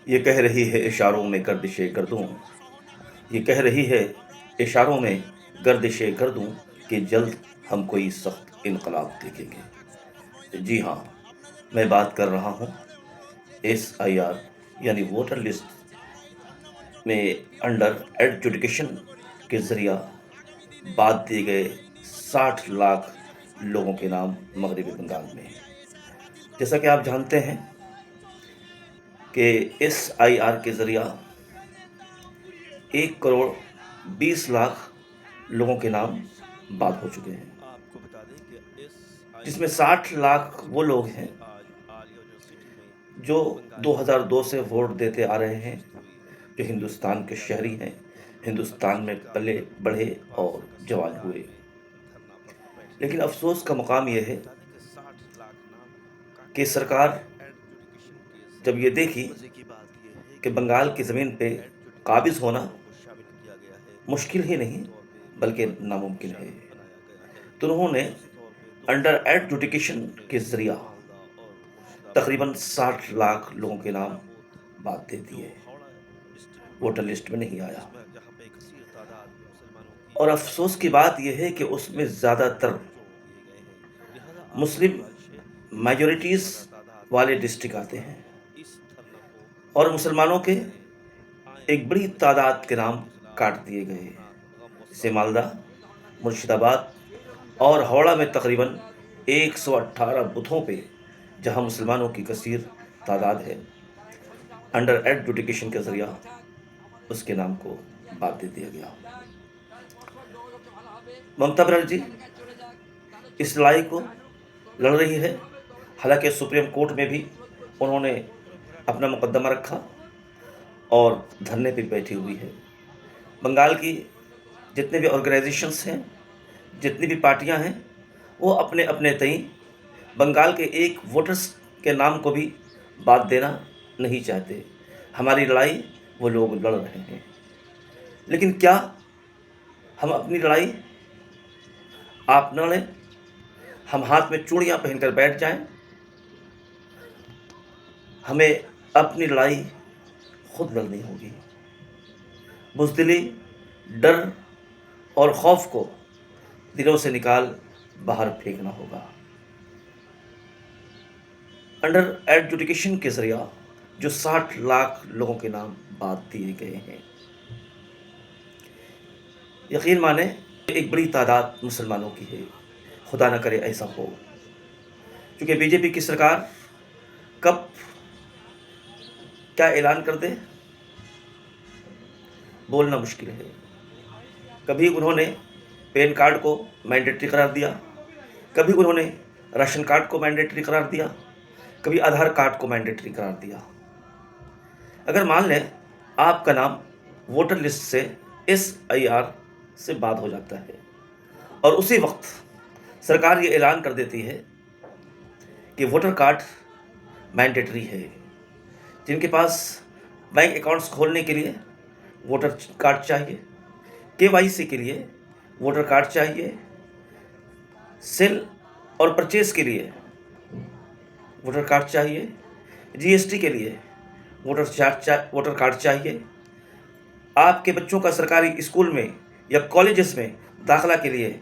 یہ کہہ رہی ہے اشاروں میں گردش گردوں، یہ کہہ رہی ہے اشاروں میں گردش گردوں کہ جلد ہم کوئی سخت انقلاب دیکھیں گے۔ جی ہاں، میں بات کر رہا ہوں SIR یعنی ووٹر لسٹ میں انڈر ایڈجوڈیکیشن کے ذریعہ بات دیے گئے 60 لاکھ لوگوں کے نام مغربی بنگال میں۔ جیسا کہ آپ جانتے ہیں کہ SIR کے ذریعہ 1 کروڑ 20 لاکھ لوگوں کے نام بات ہو چکے ہیں، جس میں 60 لاکھ وہ لوگ ہیں جو 2002 سے ووٹ دیتے آ رہے ہیں، جو ہندوستان کے شہری ہیں، ہندوستان میں پلے بڑھے اور جوان ہوئے۔ لیکن افسوس کا مقام یہ ہے کہ سرکار جب یہ دیکھی کہ بنگال کی زمین پہ قابض ہونا مشکل ہی نہیں بلکہ ناممکن ہے، تو انہوں نے انڈر ایڈجوڈیکیشن کے ذریعہ تقریباً 60 لاکھ لوگوں کے نام بات دے دیے، ووٹر لسٹ میں نہیں آیا۔ اور افسوس کی بات یہ ہے کہ اس میں زیادہ تر مسلم میجورٹیز والے ڈسٹرکٹ آتے ہیں، اور مسلمانوں کے ایک بڑی تعداد کے نام کاٹ دیے گئے، جیسے مالدہ، مرشد آباد اور ہاوڑہ میں تقریباً 118 بوتھوں پہ، جہاں مسلمانوں کی کثیر تعداد ہے، انڈر ایڈجوڈیکیشن کے ذریعہ اس کے نام کو بات دے دیا گیا۔ ممتا بنرجی اس لڑائی کو لڑ رہی ہے، حالانکہ سپریم کورٹ میں بھی انہوں نے اپنا مقدمہ رکھا اور دھرنے پہ بیٹھی ہوئی ہے۔ بنگال کی جتنے بھی آرگنائزیشنز ہیں، جتنی بھی پارٹیاں ہیں، وہ اپنے اپنے تئیں بنگال کے ایک ووٹرز کے نام کو بھی بات دینا نہیں چاہتے۔ ہماری لڑائی وہ لوگ لڑ رہے ہیں، لیکن کیا ہم اپنی لڑائی آپ نہ لڑیں، ہم ہاتھ میں چوڑیاں پہن کر بیٹھ جائیں؟ ہمیں اپنی لڑائی خود لڑنی ہوگی، بزدلی، ڈر اور خوف کو دلوں سے نکال باہر پھینکنا ہوگا۔ انڈر ایڈجوڈیکیشن کے ذریعہ جو 60 لاکھ لوگوں کے نام بات دیے گئے ہیں، یقین مانیں ایک بڑی تعداد مسلمانوں کی ہے، خدا نہ کرے ایسا ہو، کیونکہ BJP کی سرکار کب کیا اعلان کر دے بولنا مشکل ہے۔ کبھی انہوں نے پین کارڈ کو مینڈیٹری قرار دیا، کبھی انہوں نے راشن کارڈ کو مینڈیٹری قرار دیا، کبھی آدھار کارڈ کو مینڈیٹری قرار دیا۔ اگر مان لیں آپ کا نام ووٹر لسٹ سے SIR سے بات ہو جاتا ہے، اور اسی وقت سرکار یہ اعلان کر دیتی ہے کہ ووٹر کارڈ مینڈیٹری ہے، جن کے پاس بینک اکاؤنٹس کھولنے کے لیے ووٹر کارڈ چاہیے، KYC کے لیے ووٹر کارڈ چاہیے، سیل اور پرچیز کے لیے ووٹر کارڈ چاہیے، GST کے لیے ووٹر کارڈ چاہیے، آپ کے بچوں کا سرکاری اسکول میں یا کالجز میں داخلہ کے لیے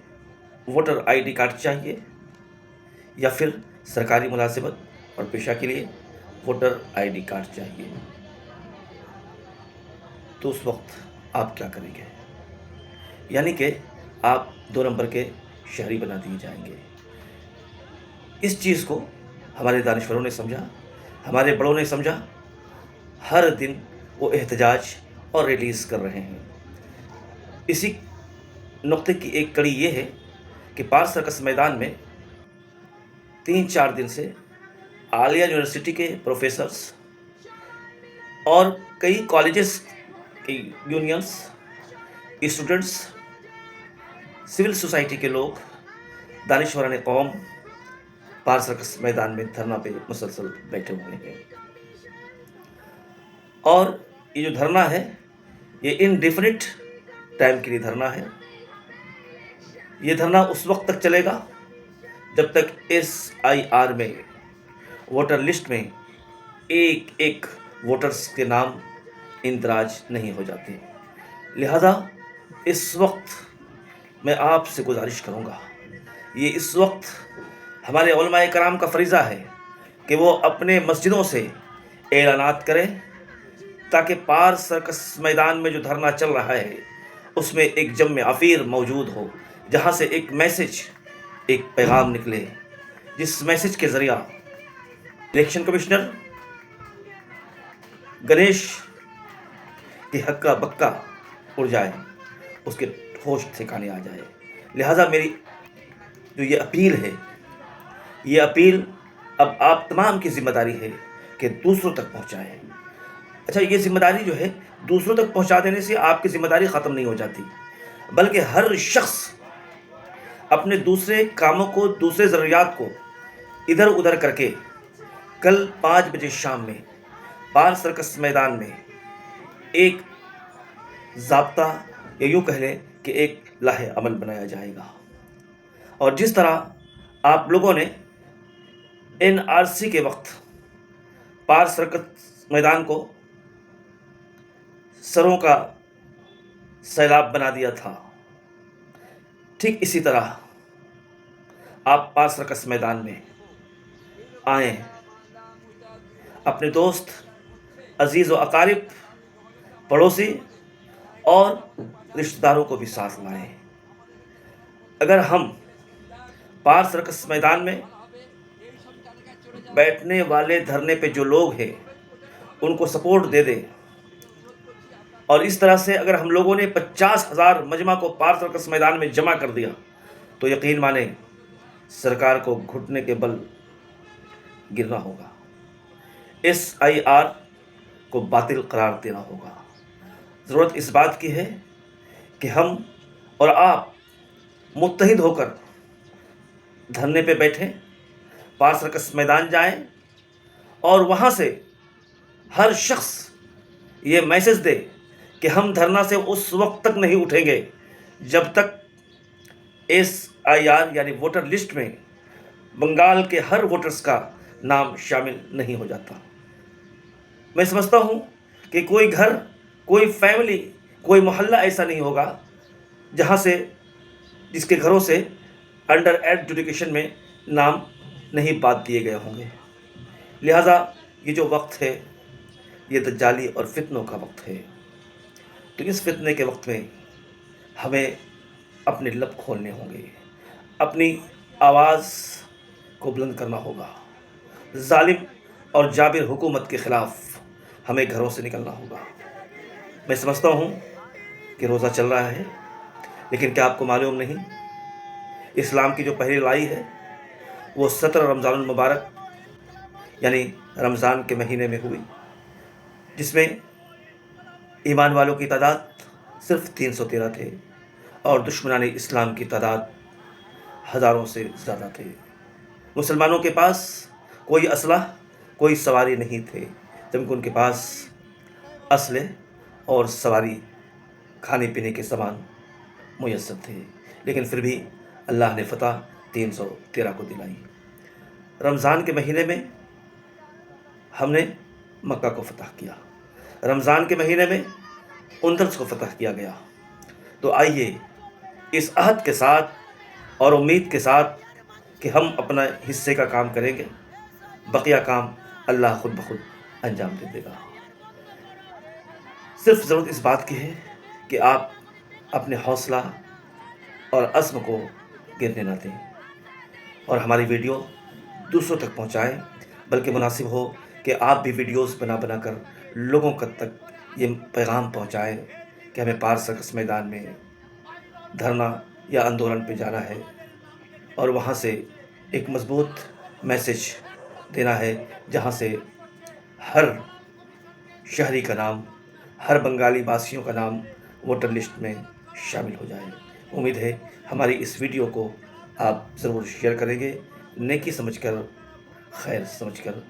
ووٹر ID کارڈ چاہیے، یا پھر سرکاری ملازمت اور پیشہ کے لیے ووٹر ID کارڈ چاہیے، تو اس وقت آپ کیا کریں گے؟ یعنی کہ آپ 2 نمبر کے شہری بنا دیے جائیں گے۔ اس چیز کو ہمارے دانشوروں نے سمجھا، ہمارے بڑوں نے سمجھا، ہر دن وہ احتجاج اور ریلیز کر رہے ہیں۔ اسی نقطے کی ایک کڑی یہ ہے کہ پارک سرکس میدان میں 3-4 دن سے عالیہ یونیورسٹی کے پروفیسرز اور کئی کالجز کی یونینز، اسٹوڈنٹس، سول سوسائٹی کے لوگ، دانشوران قوم پارک سرکس میدان میں دھرنا پہ مسلسل بیٹھے ہوئے ہیں۔ اور یہ جو دھرنا ہے یہ انڈیفینٹ ٹائم کے لیے دھرنا ہے۔ یہ دھرنا اس وقت تک چلے گا جب تک SIR میں، ووٹر لسٹ میں ایک ایک वोटर्स के नाम इंदराज नहीं हो जाते। लिहाजा इस वक्त मैं आपसे गुजारिश करूँगा, ये इस वक्त हमारे उलमाए कराम का फरीज़ा है कि वो अपने मस्जिदों से ऐलानात करें ताकि पार सर्कस मैदान में जो धरना चल रहा है उसमें एक जम अफ़ीर मौजूद हो, जहाँ से एक मैसेज, एक पैगाम निकले, जिस मैसेज के ज़रिया इलेक्शन कमिश्नर गणेश के हक्का बक्का उड़ जाए, उसके होश ठिकाने आ जाए। लिहाजा मेरी जो ये अपील है, ये अपील अब आप तमाम की ज़िम्मेदारी है कि दूसरों तक पहुँचाएँ। अच्छा, ये ज़िम्मेदारी जो है दूसरों तक पहुँचा देने से आपकी ज़िम्मेदारी ख़त्म नहीं हो जाती, बल्कि हर शख्स अपने दूसरे कामों को, दूसरे ज़रूरियात को इधर उधर करके कल 5 बजे शाम में पार सर्कस मैदान में एक ज़ाब्ता, या यूँ कह लें कि एक लाहे अमल बनाया जाएगा। और जिस तरह आप लोगों ने NRC के वक्त पार सर्कस मैदान को सरों का सैलाब बना दिया था, ठीक इसी तरह आप पार सर्कस मैदान में आएँ, अपने दोस्त, अजीज़ व अकारिब, पड़ोसी और रिश्तेदारों को भी साथ लाएँ। अगर हम पार सर्कस मैदान में बैठने वाले धरने पे जो लोग हैं उनको सपोर्ट दे दें, और इस तरह से अगर हम लोगों ने 50,000 मजमा को पार सर्कस मैदान में जमा कर दिया, तो यकीन माने सरकार को घुटने के बल गिरना होगा, SIR को बातिल करार देना होगा। ज़रूरत इस बात की है कि हम और आप मुत्तहिद होकर धरने पे बैठें, पार सर्कस मैदान जाएं, और वहाँ से हर शख्स ये मैसेज दे कि हम धरना से उस वक्त तक नहीं उठेंगे जब तक SIR यानी वोटर लिस्ट में बंगाल के हर वोटर्स का नाम शामिल नहीं हो जाता। मैं समझता हूँ कि कोई घर, कोई फैमिली, कोई मोहल्ला ऐसा नहीं होगा जहाँ से, जिसके घरों से अंडर एजुकेशन में नाम नहीं बात दिए गए होंगे। लिहाजा ये जो वक्त है ये दज्जाली और फितनों का वक्त है। तो इस फितने के वक्त में हमें अपने लब खोलने होंगे, अपनी आवाज़ को बुलंद करना होगा। जालिम और जाबिर हुकूमत के ख़िलाफ़ हमें घरों से निकलना होगा। मैं समझता हूँ कि रोज़ा चल रहा है, लेकिन क्या आपको मालूम नहीं, इस्लाम की जो पहली लड़ाई है वो 17 रमज़ानुल मुबारक यानी रमज़ान के महीने में हुई, जिसमें ईमान वालों की तादाद सिर्फ 313 थे और दुश्मनाने इस्लाम की तादाद हज़ारों से ज़्यादा थे। मुसलमानों के पास कोई असलह, कोई सवारी नहीं थे, जबकि उनके पास असले और सवारी, खाने पीने के सामान मुयस्सर थे, लेकिन फिर भी अल्लाह ने फ़तह 313 को दिलाई। रमज़ान के महीने में हमने मक्का को फ़तह किया, रमज़ान के महीने में उंदरस को फ़तह किया गया। तो आइए इस अहद के साथ और उम्मीद के साथ कि हम अपना हिस्से का काम करेंगे, बकिया काम अल्लाह खुद ब खुद अंजाम दे देगा। सिर्फ ज़रूरत इस बात की है कि आप अपने हौसला और अज़्म को गिरने ना दें और हमारी वीडियो दूसरों तक पहुंचाएं, बल्कि मुनासिब हो कि आप भी वीडियोस बना कर लोगों तक ये पैगाम पहुंचाएं कि हमें पार सर्कस मैदान में धरना या आंदोलन पे जाना है और वहाँ से एक मजबूत मैसेज देना है, जहाँ से हर शहरी का नाम, हर बंगाली वासियों का नाम वोटर लिस्ट में शामिल हो जाए। उम्मीद है हमारी इस वीडियो को आप ज़रूर शेयर करेंगे, नेकी समझकर, खैर समझकर।